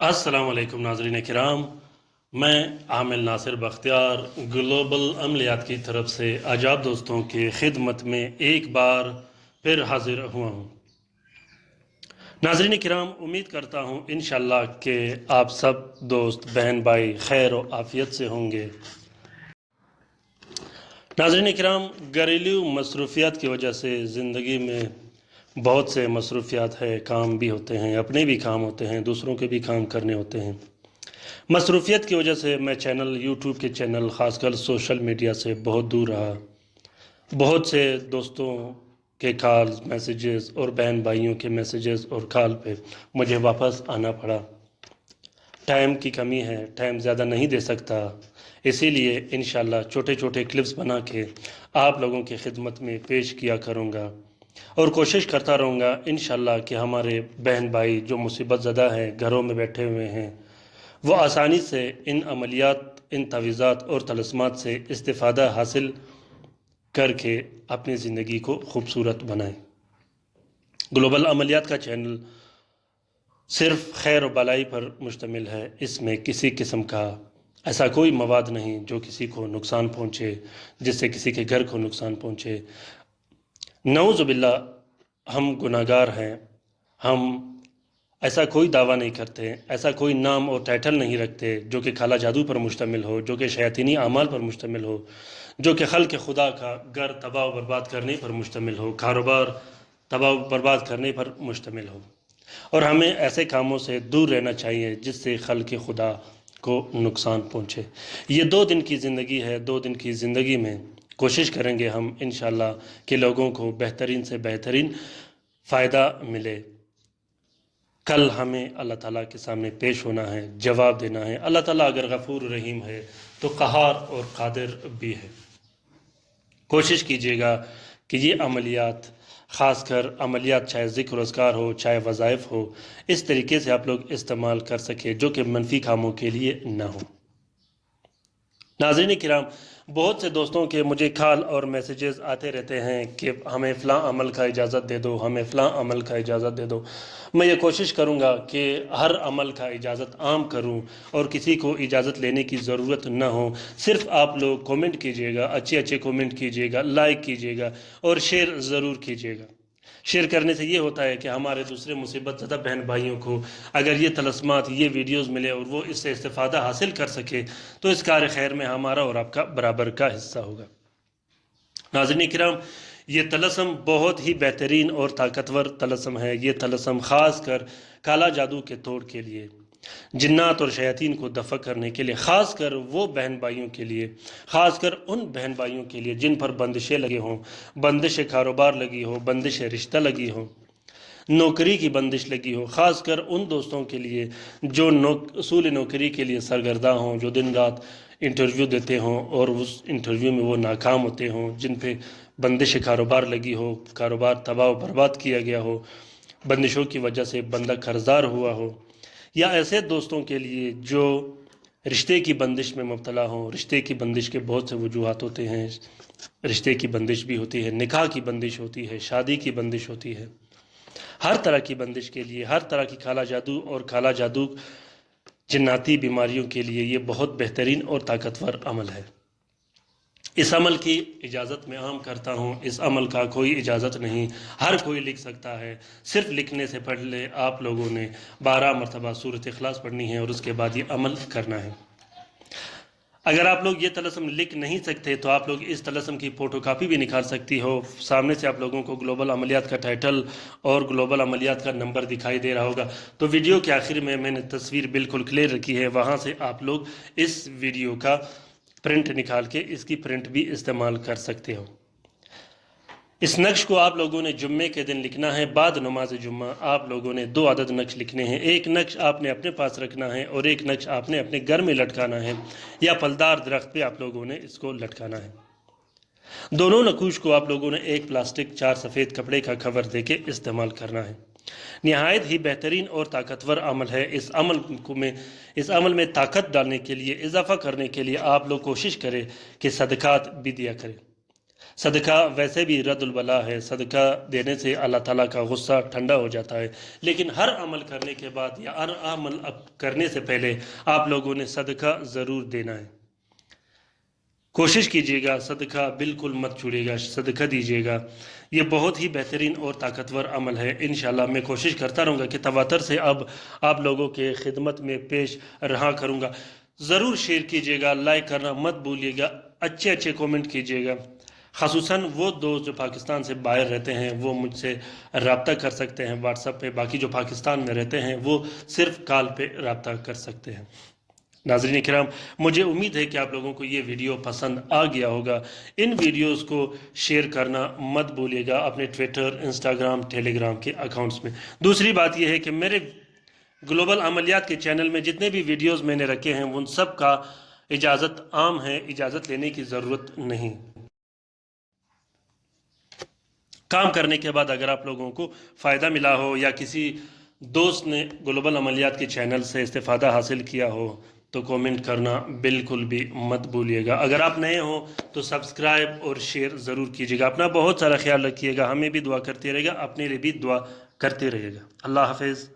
السلام علیکم ناظرین کرام، میں عامل ناصر بختیار گلوبل عملیات کی طرف سے آج آپ دوستوں کی خدمت میں ایک بار پھر حاضر ہوا ہوں۔ ناظرین کرام، امید کرتا ہوں انشاءاللہ کہ آپ سب دوست بہن بھائی خیر و عافیت سے ہوں گے۔ ناظرین کرام، گھریلو مصروفیات کی وجہ سے زندگی میں بہت سے مصروفیات ہے، کام بھی ہوتے ہیں، اپنے بھی کام ہوتے ہیں، دوسروں کے بھی کام کرنے ہوتے ہیں۔ مصروفیت کی وجہ سے میں یوٹیوب کے چینل خاص کر سوشل میڈیا سے بہت دور رہا۔ بہت سے دوستوں کے کالز، میسیجز اور بہن بھائیوں کے میسیجز اور کال پہ مجھے واپس آنا پڑا۔ ٹائم کی کمی ہے، ٹائم زیادہ نہیں دے سکتا، اسی لیے انشاءاللہ چھوٹے چھوٹے کلپس بنا کے آپ لوگوں کی خدمت میں پیش کیا کروں گا اور کوشش کرتا رہوں گا انشاءاللہ کہ ہمارے بہن بھائی جو مصیبت زدہ ہیں، گھروں میں بیٹھے ہوئے ہیں، وہ آسانی سے ان عملیات، ان تعویذات اور طلسمات سے استفادہ حاصل کر کے اپنی زندگی کو خوبصورت بنائیں۔ گلوبل عملیات کا چینل صرف خیر و بلائی پر مشتمل ہے۔ اس میں کسی قسم کا ایسا کوئی مواد نہیں جو کسی کو نقصان پہنچے، جس سے کسی کے گھر کو نقصان پہنچے۔ نعوذ باللہ، ہم گناہگار ہیں، ہم ایسا کوئی دعویٰ نہیں کرتے، ایسا کوئی نام اور ٹائٹل نہیں رکھتے جو کہ کالا جادو پر مشتمل ہو، جو کہ شیاطینی اعمال پر مشتمل ہو، جو کہ خلق خدا کا گھر تباہ و برباد کرنے پر مشتمل ہو، کاروبار تباہ و برباد کرنے پر مشتمل ہو، اور ہمیں ایسے کاموں سے دور رہنا چاہیے جس سے خلق خدا کو نقصان پہنچے۔ یہ 2 دن کی زندگی ہے، 2 دن کی زندگی میں کوشش کریں گے ہم انشاءاللہ کہ لوگوں کو بہترین سے بہترین فائدہ ملے۔ کل ہمیں اللہ تعالیٰ کے سامنے پیش ہونا ہے، جواب دینا ہے۔ اللہ تعالیٰ اگر غفور رحیم ہے تو قہار اور قادر بھی ہے۔ کوشش کیجیے گا کہ یہ عملیات، خاص کر عملیات چاہے ذکر و اذکار ہو، چاہے وظائف ہو، اس طریقے سے آپ لوگ استعمال کر سکے جو کہ منفی کاموں کے لیے نہ ہو۔ ناظرین کرام، بہت سے دوستوں کے مجھے کال اور میسیجز آتے رہتے ہیں کہ ہمیں فلاں عمل کا اجازت دے دو، ہمیں فلاں عمل کا اجازت دے دو۔ میں یہ کوشش کروں گا کہ ہر عمل کا اجازت عام کروں اور کسی کو اجازت لینے کی ضرورت نہ ہو۔ صرف آپ لوگ کومنٹ کیجئے گا، اچھے اچھے کومنٹ کیجئے گا، لائک کیجئے گا اور شیئر ضرور کیجئے گا۔ شیئر کرنے سے یہ ہوتا ہے کہ ہمارے دوسرے مصیبت زدہ بہن بھائیوں کو اگر یہ طلسمات، یہ ویڈیوز ملے اور وہ اس سے استفادہ حاصل کر سکے تو اس کار خیر میں ہمارا اور آپ کا برابر کا حصہ ہوگا۔ ناظرین کرام، یہ طلسم بہت ہی بہترین اور طاقتور طلسم ہے۔ یہ طلسم خاص کر کالا جادو کے توڑ کے لیے، جنات اور شیاطین کو دفع کرنے کے لیے، خاص کر وہ بہن بھائیوں کے لیے، خاص کر ان بہن بھائیوں کے لیے جن پر بندشیں لگے ہوں، بندش کاروبار لگی ہو، بندش رشتہ لگی ہو، نوکری کی بندش لگی ہو، خاص کر ان دوستوں کے لیے جو اصول نوکری کے لیے سرگرداں ہوں، جو دن رات انٹرویو دیتے ہوں اور اس انٹرویو میں وہ ناکام ہوتے ہوں، جن پہ بندش کاروبار لگی ہو، کاروبار تباہ و برباد کیا گیا ہو، بندشوں کی وجہ سے بندہ قرضدار ہوا ہو، یا ایسے دوستوں کے لیے جو رشتے کی بندش میں مبتلا ہوں۔ رشتے کی بندش کے بہت سے وجوہات ہوتے ہیں، رشتے کی بندش بھی ہوتی ہے، نکاح کی بندش ہوتی ہے، شادی کی بندش ہوتی ہے۔ ہر طرح کی بندش کے لیے، ہر طرح کی کالا جادو اور کالا جادو جناتی بیماریوں کے لیے یہ بہت بہترین اور طاقتور عمل ہے۔ اس عمل کی اجازت میں عام کرتا ہوں، اس عمل کا کوئی اجازت نہیں، ہر کوئی لکھ سکتا ہے۔ صرف لکھنے سے پہلے آپ لوگوں نے 12 مرتبہ سورۃ اخلاص پڑھنی ہے اور اس کے بعد یہ عمل کرنا ہے۔ اگر آپ لوگ یہ طلسم لکھ نہیں سکتے تو آپ لوگ اس طلسم کی فوٹو کاپی بھی نکال سکتی ہو۔ سامنے سے آپ لوگوں کو گلوبل عملیات کا ٹائٹل اور گلوبل عملیات کا نمبر دکھائی دے رہا ہوگا، تو ویڈیو کے آخر میں نے تصویر بالکل کلیئر رکھی ہے، وہاں سے آپ لوگ اس ویڈیو کا پرنٹ نکال کے اس کی پرنٹ بھی استعمال کر سکتے ہو۔ اس نقش کو آپ لوگوں نے جمعے کے دن لکھنا ہے، بعد نماز جمعہ آپ لوگوں نے 2 عدد نقش لکھنے ہیں۔ ایک نقش آپ نے اپنے پاس رکھنا ہے اور ایک نقش آپ نے اپنے گھر میں لٹکانا ہے، یا پھلدار درخت پہ آپ لوگوں نے اس کو لٹکانا ہے۔ دونوں نقوش کو آپ لوگوں نے ایک پلاسٹک 4 سفید کپڑے کا کور دے کے استعمال کرنا ہے۔ نہایت ہی بہترین اور طاقتور عمل ہے۔ اس عمل میں طاقت ڈالنے کے لیے، اضافہ کرنے کے لیے آپ لوگ کوشش کریں کہ صدقات بھی دیا کریں۔ صدقہ ویسے بھی رد البلا ہے، صدقہ دینے سے اللہ تعالیٰ کا غصہ ٹھنڈا ہو جاتا ہے، لیکن ہر عمل کرنے کے بعد یا ہر عمل کرنے سے پہلے آپ لوگوں نے صدقہ ضرور دینا ہے۔ کوشش کیجیے گا، صدقہ بالکل مت چھوڑیے گا، صدقہ دیجیے گا، یہ بہت ہی بہترین اور طاقتور عمل ہے۔ انشاءاللہ میں کوشش کرتا رہوں گا کہ تواتر سے اب آپ لوگوں کے خدمت میں پیش رہا کروں گا۔ ضرور شیئر کیجیے گا، لائک کرنا مت بھولیے گا، اچھے اچھے کومنٹ کیجیے گا۔ خصوصاً وہ دوست جو پاکستان سے باہر رہتے ہیں وہ مجھ سے رابطہ کر سکتے ہیں واٹس ایپ پہ، باقی جو پاکستان میں رہتے ہیں وہ صرف کال پہ رابطہ کر سکتے ہیں۔ ناظرین کرام، مجھے امید ہے کہ آپ لوگوں کو یہ ویڈیو پسند آ گیا ہوگا۔ ان ویڈیوز کو شیئر کرنا مت بھولیے گا اپنے ٹویٹر، انسٹاگرام، ٹیلی گرام کے اکاؤنٹس میں۔ دوسری بات یہ ہے کہ میرے گلوبل عملیات کے چینل میں جتنے بھی ویڈیوز میں نے رکھے ہیں ان سب کا اجازت عام ہے، اجازت لینے کی ضرورت نہیں۔ کام کرنے کے بعد اگر آپ لوگوں کو فائدہ ملا ہو یا کسی دوست نے گلوبل عملیات کے چینل سے استفادہ حاصل کیا ہو تو کومنٹ کرنا بالکل بھی مت بھولیے گا۔ اگر آپ نئے ہوں تو سبسکرائب اور شیئر ضرور کیجیے گا۔ اپنا بہت سارا خیال رکھیے گا، ہمیں بھی دعا کرتے رہے گا، اپنے لیے بھی دعا کرتے رہے گا۔ اللہ حافظ۔